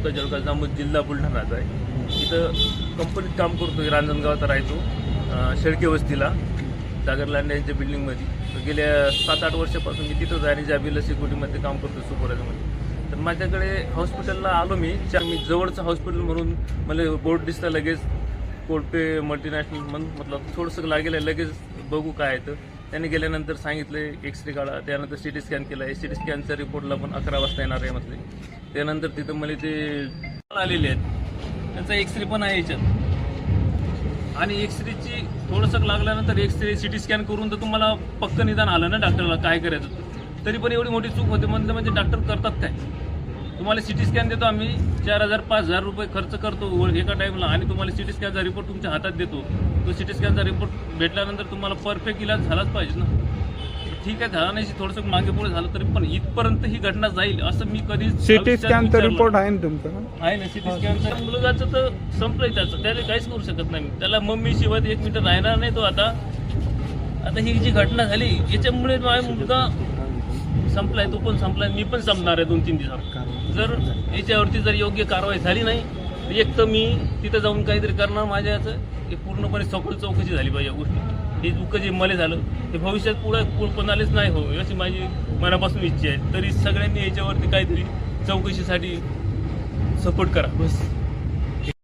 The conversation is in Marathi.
तालुका जळगाव जामोद जिल्हा बुलढाणाचा आहे। इथं कंपनीत काम करतो, रांजणगावात राहतो, शेळके वस्तीला सागर लांडे यांच्या बिल्डिंगमध्ये। गेल्या 7-8 वर्षापासून मी तिथंच आहे आणि जाबीला सिक्युरिटीमध्ये काम करतो सुपरवायझरमध्ये। तर माझ्याकडे हॉस्पिटलला आलो मी जवळचं हॉस्पिटल म्हणून मला बोर्ड दिसतं लगेच कोडपे मल्टीनॅशनल म्हणून म्हटलं थोडंसं लागेल आहे, लगेच बघू काय आहे। तर त्यांनी गेल्यानंतर सांगितले एक्सरे काढा, त्यानंतर सिटी स्कॅन केला आहे। सिटी स्कॅनच्या रिपोर्टला पण 11 वाजता येणार आहे म्हटले। त्यानंतर तिथं मला ते आलेले आहेत, त्यांचा एक्सरे पण आहे याच्यात आणि एक्सरेची थोडंसं लागल्यानंतर एक्सरे सिटी स्कॅन करून तर तुम्हाला पक्क निदान आलं ना डॉक्टरला काय करायचं। तरी पण एवढी मोठी चूक होते म्हणजे डॉक्टर करतात काय? तुम्हाला सिटी स्कॅन देतो आम्ही 4,000-5,000 रुपये खर्च करतो एका टाईमला आणि तुम्हाला सिटी स्कॅनचा रिपोर्ट तुमच्या हातात देतो। तो सिटी स्कॅनचा रिपोर्ट भेटल्यानंतर तुम्हाला परफेक्ट इलाज झालाच पाहिजे ना। ठीक आहे, झाला नाही, थोडंसं मागे पुढे झालं तरी पण इथपर्यंत ही घटना जाईल असं मी कधी सिटी स्कॅनचा रिपोर्ट आहे ना तुमचा? आहे ना सिटी स्कॅनचा। मुलगाचं तर संपलंय त्याचं, त्याला काहीच करू शकत नाही, त्याला मम्मी शिवाय 1 मिनिट राहणार नाही तो। आता ही जी घटना झाली याच्यामुळे माझा मुलगा संपलाय, तो पण संपलाय, मी पण संपणार आहे 2-3 दिवसात। जर याच्यावरती जर योग्य कारवाई झाली नाही तर एक तर मी तिथं जाऊन काहीतरी करणार, माझ्या याचं हे पूर्णपणे सखोल चौकशी झाली पाहिजे या गोष्टी। हे दुःख जे मला झालं ते भविष्यात पुढे कोणालाच नाही हो अशी माझी मनापासून इच्छा आहे। तरी सगळ्यांनी याच्यावरती काहीतरी चौकशीसाठी सपोर्ट करा बस।